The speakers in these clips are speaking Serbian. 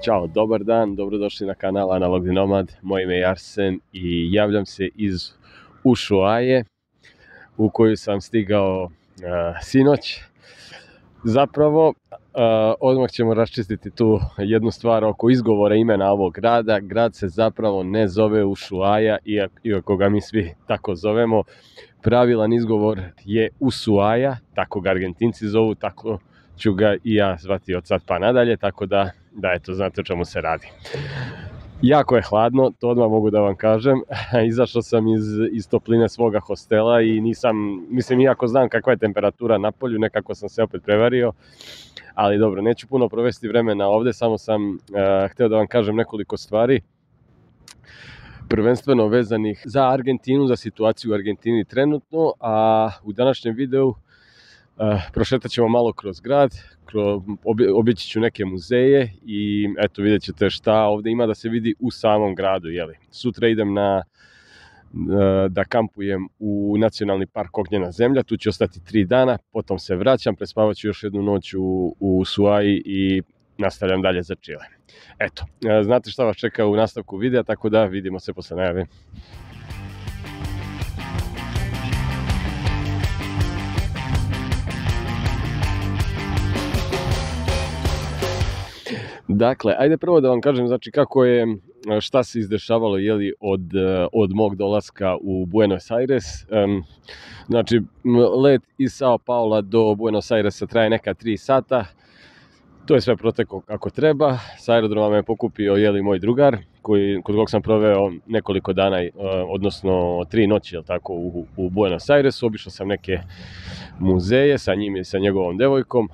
Ćao, dobar dan, dobrodošli na kanal Analogni Nomad. Moje ime je Arsen i javljam se iz Ushuaie u koju sam stigao sinoć. Zapravo, odmah ćemo raščistiti tu jednu stvar oko izgovora imena ovog grada. Grad se zapravo ne zove Ushuaia, iako ga mi svi tako zovemo. Pravilan izgovor je Ushuaia, tako ga Argentinci zovu, tako ću ga i ja zvati od sad pa nadalje, tako da eto, znate o čemu se radi. Jako je hladno, to odmah mogu da vam kažem. Izašao sam iz topline svoga hostela i iako znam kakva je temperatura na polju, nekako sam se opet prevario. Ali dobro, neću puno provesti vremena ovde, samo sam hteo da vam kažem nekoliko stvari. Prvenstveno vezanih za Argentinu, za situaciju u Argentini trenutno, a u današnjem videu prošetat ćemo malo kroz grad, obići ću neke muzeje i eto vidjet ćete šta ovde ima da se vidi u samom gradu. Sutra idem da kampujem u Nacionalni park Ognjena zemlja, tu ću ostati 3 dana, potom se vraćam, prespavat ću još jednu noć u Ushuaii i nastavljam dalje za Čile. Eto, znate šta vas čeka u nastavku videa, tako da vidimo se posle najave. Dakle, ajde prvo da vam kažem šta se izdešavalo od mog dolaska u Buenos Aires. Znači, let iz Sao Paula do Buenos Airesa traje neka 3 sata. To je sve proteklo kako treba. Sa aerodroma me pokupio moj drugar, kod kog sam proveo nekoliko dana, odnosno 3 noći u Buenos Airesu. Obišao sam neke muzeje sa njim i sa njegovom devojkom.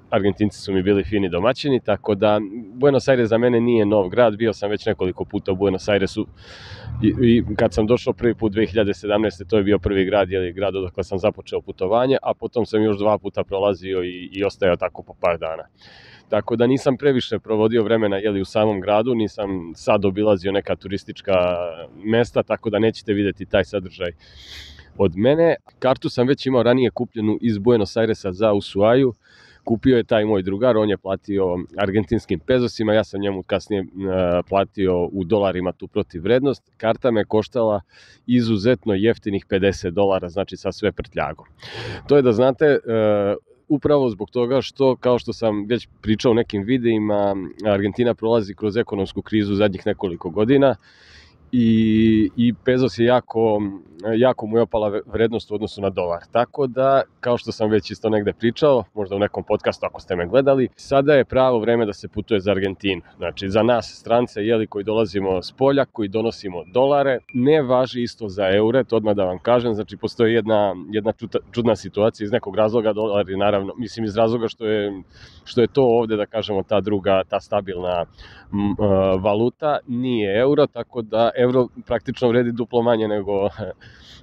Argentinci su mi bili fini domaćini, tako da Buenos Aires za mene nije nov grad, bio sam već nekoliko puta u Buenos Airesu i kad sam došao prvi put 2017. to je bio prvi grad odakle sam započeo putovanje, a potom sam još 2 puta prolazio i ostajao tako po par dana. Tako da nisam previše provodio vremena u samom gradu, nisam sad obilazio neka turistička mesta, tako da nećete vidjeti taj sadržaj od mene. Kartu sam već imao ranije kupljenu iz Buenos Airesa za Ushuaiu. Kupio je taj moj drugar, on je platio argentinskim pezosima, ja sam njemu kasnije platio u dolarima tu protivvrednost. Karta me koštala izuzetno jeftinih $50, znači sa sve prtljagom. To je da znate, upravo zbog toga što, kao što sam već pričao u nekim videima, Argentina prolazi kroz ekonomsku krizu zadnjih nekoliko godina. I pezos je jako mu je opala vrednost u odnosu na dolar. Tako da, kao što sam već isto negde pričao, možda u nekom podcastu ako ste me gledali, sada je pravo vreme da se putuje za Argentinu. Znači, za nas strance, koji dolazimo s polja, koji donosimo dolare, ne važi isto za eure, to odmah da vam kažem. Znači, postoji jedna čudna situacija iz nekog razloga, dolari naravno, mislim iz razloga što je to ovde, da kažemo, ta stabilna valuta, nije euro, tako da euro praktično vredi duplo manje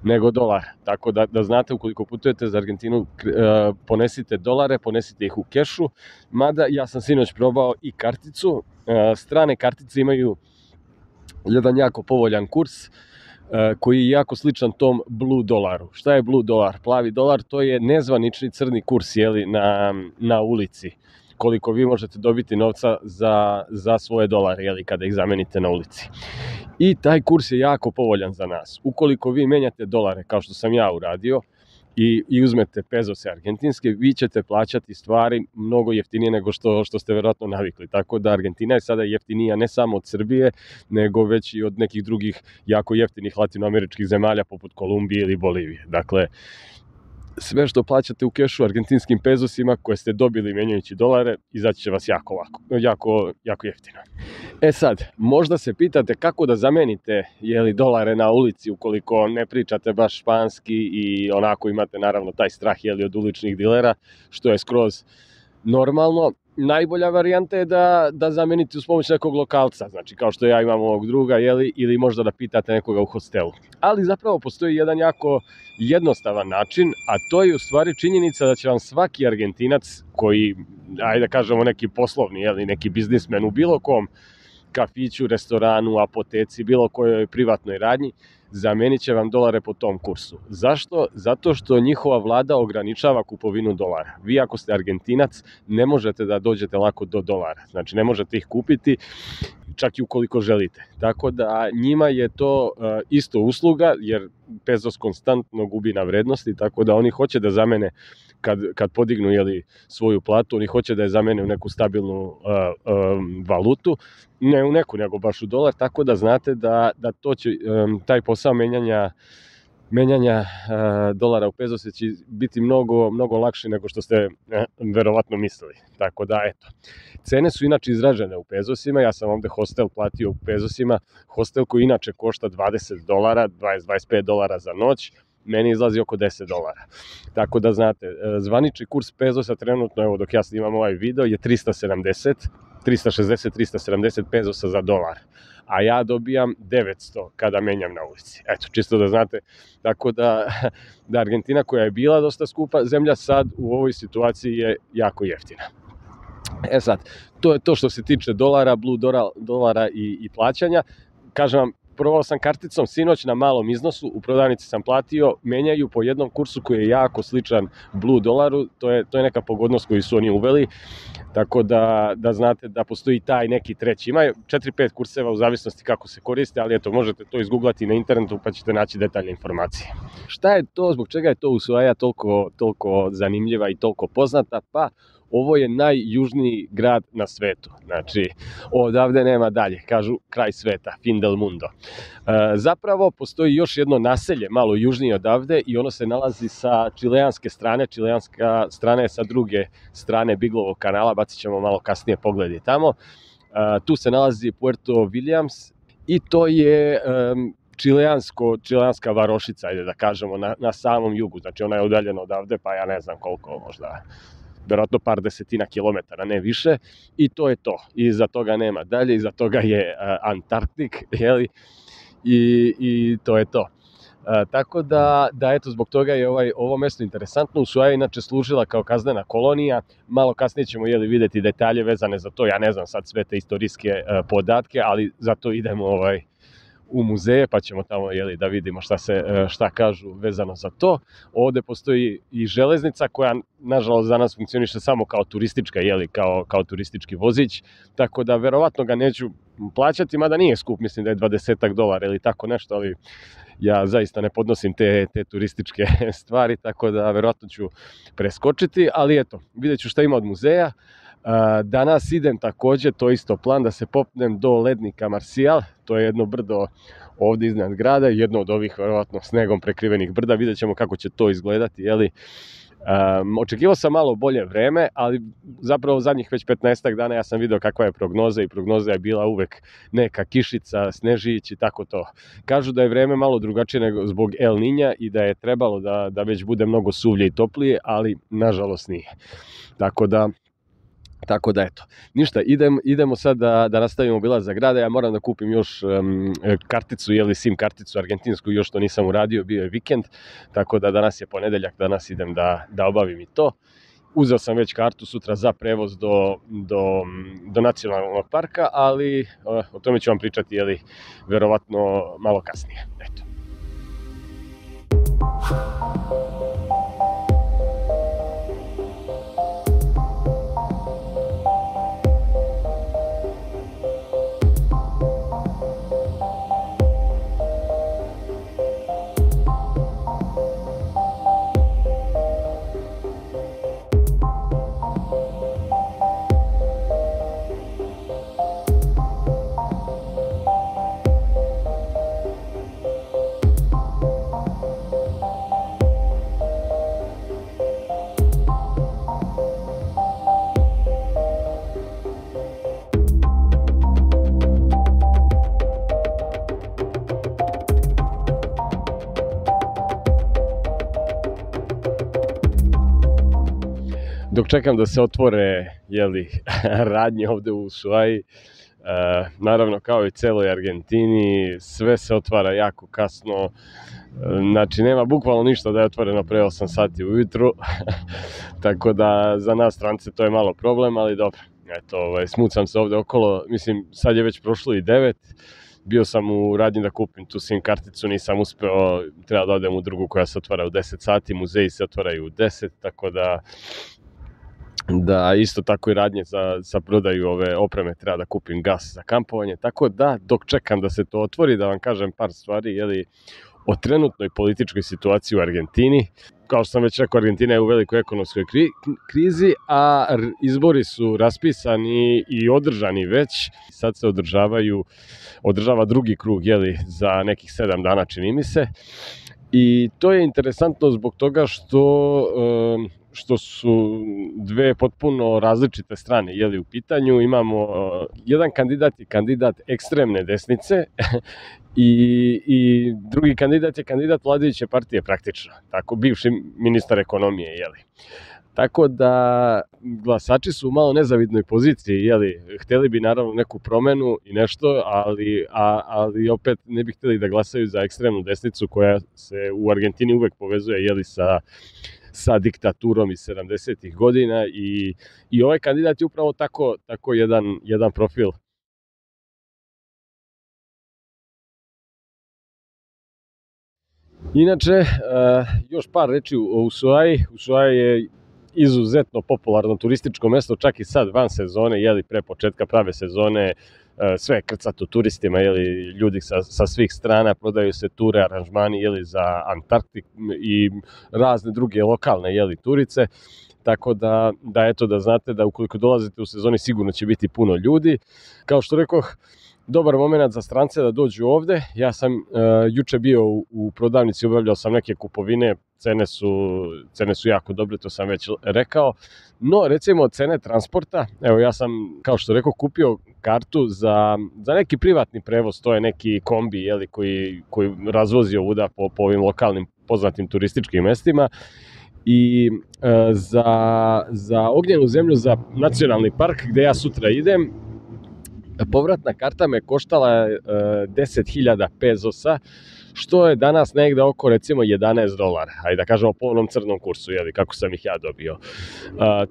nego dolar. Tako da znate, ukoliko putujete za Argentinu, ponesite dolare, ponesite ih u kešu, mada ja sam sinoć probao i karticu. Strane kartice imaju jedan jako povoljan kurs koji je jako sličan tom blue dolaru. Šta je blue dolar? Plavi dolar, to je nezvanični crni kurs na ulici. Koliko vi možete dobiti novca za svoje dolare kada ih zamenite na ulici. I taj kurs je jako povoljan za nas. Ukoliko vi menjate dolare, kao što sam ja uradio, i uzmete pezose argentinske, vi ćete plaćati stvari mnogo jeftinije nego što ste verovatno navikli. Tako da Argentina je sada jeftinija ne samo od Srbije, nego već i od nekih drugih jako jeftinih latinoameričkih zemalja poput Kolumbije ili Bolivije. Dakle, sve što plaćate u kešu argentinskim pezosima koje ste dobili menjajući dolare, izaći će vas jako jeftino. E sad, možda se pitate kako da zamenite dolare na ulici ukoliko ne pričate baš španski i onako imate naravno taj strah od uličnih dilera, što je skroz normalno. Najbolja varijanta je da zamenite uz pomoć nekog lokalca, znači kao što ja imam ovog druga, ili možda da pitate nekoga u hostelu. Ali zapravo postoji jedan jako jednostavan način, a to je u stvari činjenica da će vam svaki Argentinac koji, ajde da kažemo neki poslovni, neki biznismen u bilo kom kafiću, restoranu, apoteci, bilo kojoj privatnoj radnji, zamenit će vam dolare po tom kursu. Zašto? Zato što njihova vlada ograničava kupovinu dolara. Vi ako ste Argentinac ne možete da dođete lako do dolara, znači ne možete ih kupiti čak i ukoliko želite. Tako da njima je to isto usluga, jer pesos konstantno gubi na vrednosti, tako da oni hoće da zamene kad podignu svoju platu, oni hoće da je zamene u neku stabilnu valutu, ne u neku, nego baš u dolar, tako da znate da to će, taj posao menjanja dolara u pezose će biti mnogo lakši nego što ste verovatno mislili. Tako da, eto. Cene su inače izražene u pezosima, ja sam ovde hostel platio u pezosima, hostel koji inače košta $20, $20-25 za noć, meni izlazi oko $10. Tako da znate, zvanični kurs pezosa trenutno, evo dok ja snimam ovaj video, je 360-370 pezosa za dolar, a ja dobijam 900 kada menjam na ulici. Eto, čisto da znate, tako da Argentina koja je bila dosta skupa zemlja, sad u ovoj situaciji je jako jeftina. E sad, to je to što se tiče dolara, blue dolara i plaćanja. Kažem vam, provao sam karticom sinoć na malom iznosu, u prodavnici sam platio, menjaju po jednom kursu koji je jako sličan blue dolaru, to je neka pogodnost koju su oni uveli, tako da znate da postoji taj neki treći. Ima 4-5 kurseva u zavisnosti kako se koriste, ali eto, možete to izgooglati na internetu pa ćete naći detaljne informacije. Šta je to, zbog čega je to Ushuaia toliko zanimljiva i toliko poznata? Pa ovo je najjužniji grad na svetu, znači odavde nema dalje, kažu kraj sveta, fin del mundo. Zapravo postoji još jedno naselje malo južnije odavde i ono se nalazi sa čileanske strane, čileanska strana je sa druge strane Biglovog kanala, bacit ćemo malo kasnije pogledi tamo. Tu se nalazi Puerto Williams i to je čileanska varošica, ajde da kažemo, na samom jugu, znači ona je udaljena odavde, pa ja ne znam koliko, možda verovatno par desetina kilometara, ne više, i to je to. Iza toga nema dalje, iza toga je Antarktik, jeli, i to je to. Tako da eto, zbog toga je ovo mesto interesantno. Ushuaia je inače služila kao kaznena kolonija, malo kasnije ćemo videti detalje vezane za to, ja ne znam sad sve te istorijske podatke, ali zato idemo u muzeje, pa ćemo tamo da vidimo šta kažu vezano za to. Ovde postoji i železnica koja, nažalost, za nas funkcioniše samo kao turistička, kao turistički vozić, tako da verovatno ga neću plaćati, mada nije skup, mislim da je $20 ili tako nešto, ali ja zaista ne podnosim te turističke stvari, tako da verovatno ću preskočiti, ali eto, vidjet ću šta ima od muzeja. Danas idem takođe, to je isto plan, da se popnem do lednika Marcial, to je jedno brdo ovde iznad grada, jedno od ovih verovatno snegom prekrivenih brda, vidjet ćemo kako će to izgledati, jeli. Očekivao sam malo bolje vreme, ali zapravo zadnjih već 15 dana ja sam video kakva je prognoza i prognoza je bila uvek neka kišica, snežić i tako to. Kažu da je vreme malo drugačije nego zbog El Niña i da je trebalo da već bude mnogo suvlje i toplije, ali nažalost nije. Tako da eto, ništa, idemo sad da nastavimo obilazak grada, ja moram da kupim još karticu, SIM karticu argentinsku, još to nisam uradio, bio je vikend, tako da danas je ponedeljak, danas idem da obavim i to. Uzeo sam već kartu sutra za prevoz do nacionalnog parka, ali o tome ću vam pričati, verovatno malo kasnije, eto. Dok čekam da se otvore radnje ovde u Ushuaii, naravno kao i celoj Argentini, sve se otvara jako kasno, znači nema bukvalno ništa da je otvoreno pre 8 sati ujutru, tako da za nas strance to je malo problem, ali dobro, Eto, smucam se ovde okolo, mislim, sad je već prošlo i 9, bio sam u radnji da kupim tu SIM karticu, nisam uspeo, treba da odem u drugu koja se otvara u 10 sati, muzeji se otvaraju u 10, tako da isto tako i radnje za prodaju ove opreme, treba da kupim gas za kampovanje, tako da dok čekam da se to otvori, da vam kažem par stvari, o trenutnoj političkoj situaciji u Argentini. Kao što sam već rekao, Argentina je u velikoj ekonomskoj krizi, a izbori su raspisani i održani već. Sad se održava drugi krug za nekih 7 dana, čini mi se. I to je interesantno zbog toga što su dve potpuno različite strane u pitanju. Imamo jedan kandidat je kandidat ekstremne desnice i drugi kandidat je kandidat vladajuće partije praktično, tako bivši ministar ekonomije, Tako da glasači su u malo nezavidnoj poziciji, hteli bi naravno neku promenu i nešto, ali opet ne bi hteli da glasaju za ekstremnu desnicu koja se u Argentini uvek povezuje sa diktaturom iz 70-ih godina i ovaj kandidat je upravo tako jedan profil. Inače, još par reči o Ushuaji. Ushuaja je izuzetno popularno turističko mesto, čak i sad van sezone, pre početka prave sezone, sve je krcato turistima, ljudi sa svih strana, prodaju se ture, aranžmani za Antarktik i razne druge lokalne turice, tako da eto da znate da ukoliko dolazite u sezoni sigurno će biti puno ljudi. Kao što rekoh, dobar moment za strance da dođu ovde. Ja sam juče bio u prodavnici, obavljao sam neke kupovine, cene su jako dobre, to sam već rekao. No, recimo cene transporta, evo ja sam, kao što rekao, kupio kartu za neki privatni prevoz, to je neki kombi koji razvozi ovuda po ovim lokalnim poznatim turističkim mestima. I za Ognjenu zemlju, za nacionalni park gde ja sutra idem, povratna karta me koštala 10.000 pezosa, što je danas negde oko recimo $11, ajde da kažemo po onom crnom kursu, kako sam ih ja dobio.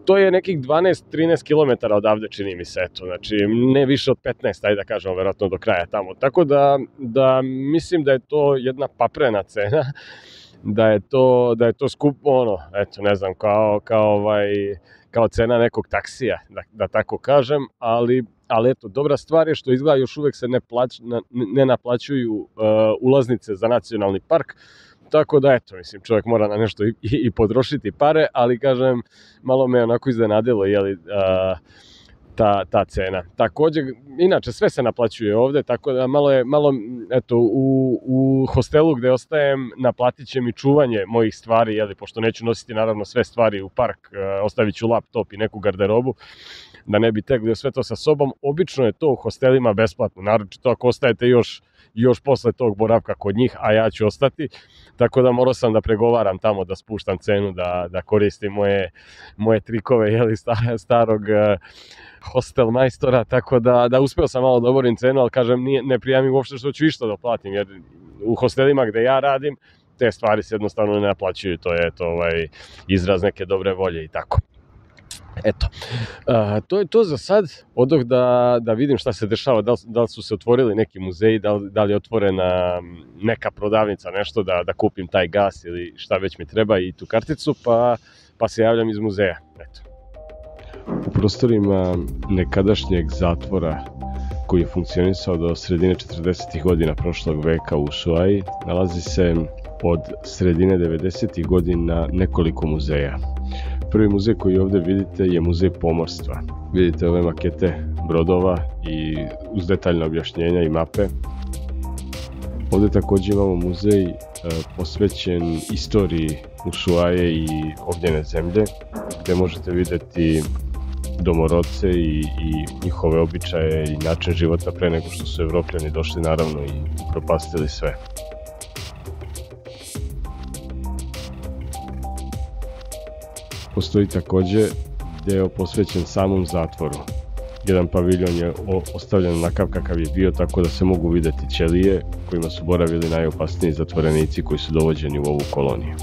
To je nekih 12-13 km odavde, čini mi se, znači ne više od 15, ajde da kažemo, verovatno do kraja tamo. Tako da mislim da je to jedna paprena cena, da je to skupo, ne znam, kao cena nekog taksija, da tako kažem, ali eto, dobra stvar je što izgleda još uvek se ne naplaćuju ulaznice za nacionalni park, tako da eto, mislim, čovjek mora na nešto i potrošiti pare, ali kažem, malo me onako iznenadilo, ta cena. Takođe, inače sve se naplaćuje ovde, tako da malo eto, u hostelu gde ostajem naplatit će mi čuvanje mojih stvari, pošto neću nositi naravno sve stvari u park, ostavit ću laptop i neku garderobu, da ne bi teglio sve to sa sobom. Obično je to u hostelima besplatno, naročito ako ostajete još posle tog boravka kod njih, a ja ću ostati, tako da morao sam da pregovaram tamo, da spuštam cenu, da koristim moje trikove starog hostel majstora, tako da uspeo sam malo da oborim cenu, ali kažem, ne prijavim uopšte što ću išta da platim, jer u hostelima gde ja radim, te stvari se jednostavno ne naplaćuju, to je izraz neke dobre volje i tako. Eto, to je to za sad, odoh da vidim šta se dešava, da li su se otvorili neki muzeji, da li je otvorena neka prodavnica, nešto da kupim taj gas ili šta već mi treba i tu karticu, pa se javljam iz muzeja. Eto. U prostorima nekadašnjeg zatvora koji je funkcionisao do sredine 40. godina prošlog veka u Ushuaji, nalazi se od sredine 90. godina nekoliko muzeja. Prvi muzej koji ovde vidite je muzej pomorstva. Vidite ove makete brodova i uz detaljne objašnjenja i mape. Ovde takođe imamo muzej posvećen istoriji Ushuaje i Ognjene zemlje, gde možete videti domorodce i njihove običaje i način života pre nego što su Evropljani došli naravno i propastili sve. Postoji takođe deo posvećen samom zatvoru. Jedan paviljon je ostavljen onakav kakav je bio, tako da se mogu videti ćelije kojima su boravili najopasniji zatvorenici koji su dovođeni u ovu koloniju.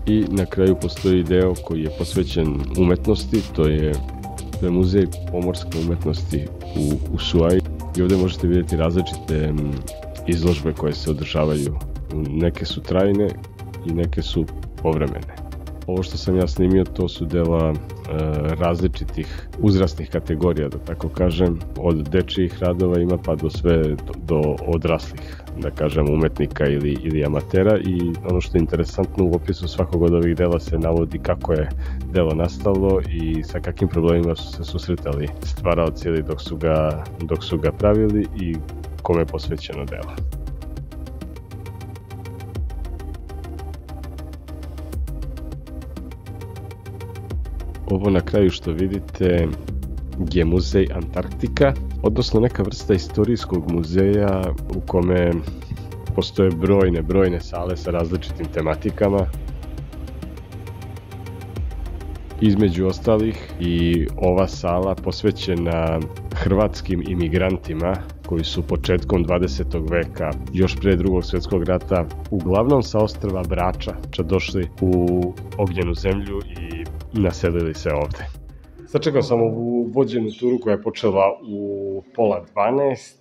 I na kraju postoji deo koji je posvećen umetnosti, to je muzej pomorske umetnosti u Ushuaiji. I ovdje možete vidjeti različite izložbe koje se održavaju. Neke su trajne i neke su povremene. Ovo što sam ja snimio, to su dela različitih uzrasnih kategorija, da tako kažem, od dečijih radova ima pa do odraslih, da kažem, umetnika ili amatera. I ono što je interesantno, u opisu svakog od ovih dela se navodi kako je delo nastalo i sa kakvim problemima su se susretali stvaraoci ili dok su ga pravili i kome je posvećeno delo. Ovo na kraju što vidite je muzej Antarktika, odnosno neka vrsta istorijskog muzeja u kome postoje brojne sale sa različitim tematikama. Između ostalih i ova sala posvećena hrvatskim imigrantima koji su početkom 20. veka, još pre Drugog svjetskog rata, uglavnom sa ostrva Brača, došli u ognjenu zemlju i naselili se ovde. Sačekao sam ovu vođenu turu koja je počela u 11:30,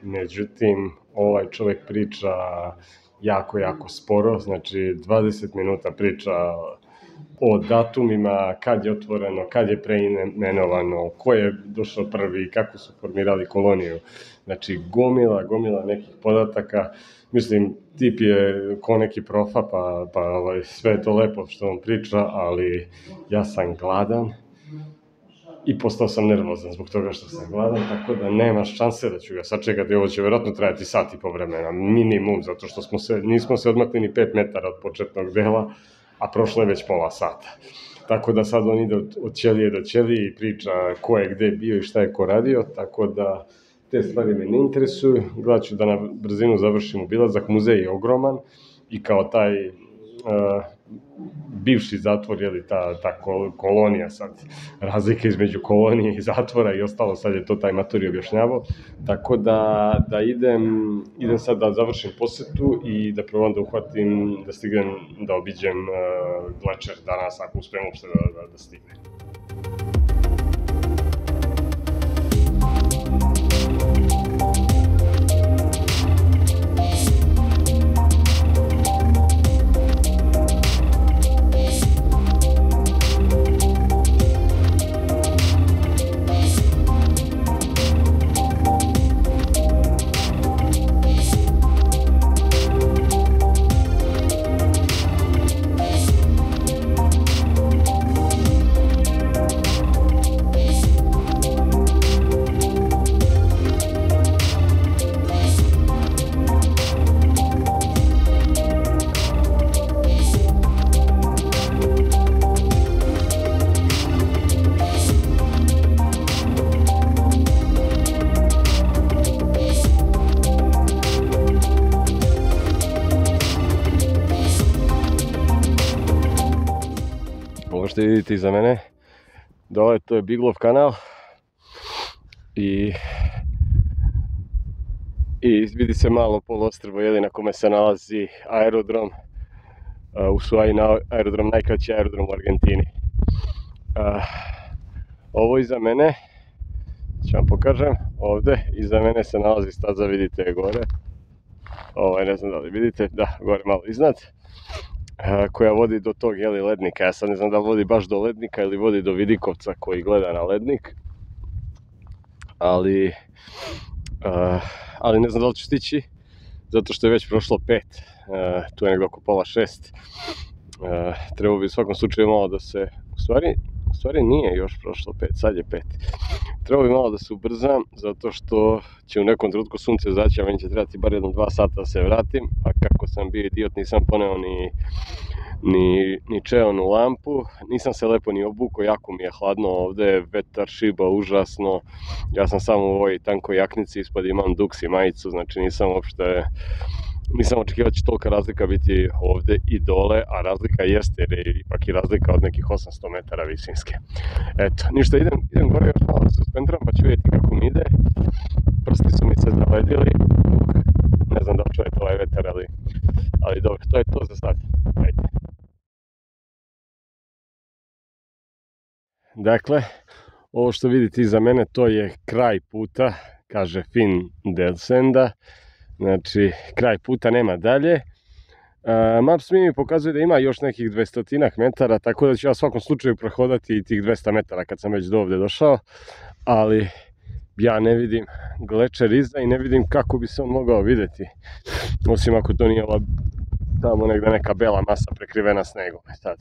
međutim ovaj čovjek priča jako sporo, znači 20 minuta priča o datumima, kad je otvoreno, kad je preimenovano, ko je došao prvi, kako su formirali koloniju. Znači gomila nekih podataka. Mislim, tip je ko neki profa, pa sve je to lepo što on priča, ali ja sam gladan i postao sam nervozan zbog toga što sam gladan, tako da nema šanse da ću ga sačekati. Ovo će vjerojatno trajati sat i po vremena, minimum, zato što nismo se odmakli ni 5 metara od početnog dela, a prošlo je već pola sata. Tako da sad on ide od ćelije do ćelije i priča ko je gde bio i šta je ko radio, tako da te stvari me ne interesuju. Gledat ću da na brzinu završim obilazak. Muzej je ogroman i kao taj bivši zatvor, ta kolonija sad, razlika između kolonije i zatvora i ostalo, sad je to taj matori objašnjavao, tako da idem sad da završim posetu i da probam da uhvatim, da stignem da obiđem Glečer danas, ako uspijem uopšte da stignem. Ovo što vidite iza mene, dole to je Biglov kanal i vidi se malo poluostrvo na kome se nalazi aerodrom Ushuaji, aerodrom, najkraći aerodrom u Argentini. Ovo iza mene, ću vam pokažem, ovde iza mene se nalazi staza, vidite je gore, ne znam da li vidite, da, gore malo iznad, koja vodi do tog lednika. Ja sad ne znam da li vodi baš do lednika ili vodi do Vidikovca koji gleda na lednik, ali ne znam da li ću stići, zato što je već prošlo 5, tu je negdje oko 5:30. Trebao bi u svakom slučaju malo da se, u stvari nije još prošlo 5, sad je 5. Trebao bi malo da se ubrzam, zato što će u nekom trenutku sunce izaći, a meni će trebati bar 1-2 sata da se vratim, a kako sam bio idiot nisam poneo ni čeonu lampu, nisam se lepo ni obukao, jako mi je hladno ovde, vetar šiba užasno, ja sam samo u ovoj tankoj jaknici, ispod imam duks i majicu, znači nisam očekivao da će tolika razlika biti ovde i dole, a razlika jeste jer je ipak i razlika od nekih 800 metara visinske. Eto, ništa, idem gore još malo da se uspendiram pa ću vidjeti kako mi ide. Prsti su mi se zaledili, ne znam da li čujete ovaj vetar, ali dobro, to je to za sad. Ajde. Dakle, ovo što vidite iza mene, to je kraj puta, kaže Finn Delsenda, znači kraj puta, nema dalje. Maps.me mi pokazuje da ima još nekih 200 metara, tako da ću ja u svakom slučaju prohodati i tih 200 metara kad sam već do ovde došao, ali ja ne vidim glečer iza i ne vidim kako bi se on mogao videti, osim ako to nije ova tamo negde neka bela masa prekrivena snegom. Sad,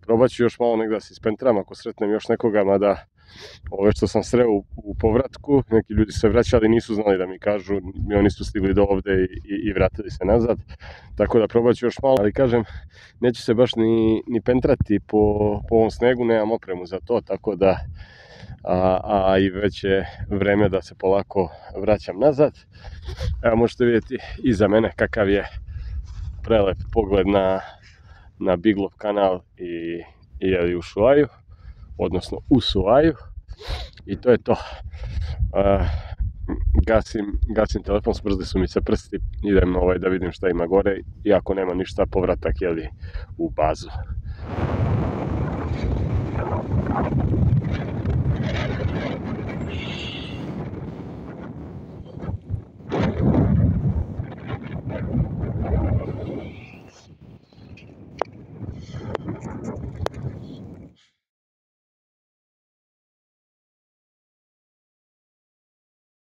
probat ću još malo negde da se ispentram ako sretnem još nekoga, mada ove što sam sreo u povratku, neki ljudi se vraćali, nisu znali da mi kažu, i oni su stigli do ovde i vratili se nazad, tako da probat ću još malo, ali kažem, neću se baš ni pentrati po ovom snegu, nemam opremu za to, tako da a i već je vreme da se polako vraćam nazad. Evo možete vidjeti iza mene kakav je prelep pogled na Biglov kanal i Ushuaju, odnosno Ushuaju, i to je to. Gasim telefon, smrzli su mi se prsti, idem da vidim šta ima gore, iako nema ništa, povratak u bazu.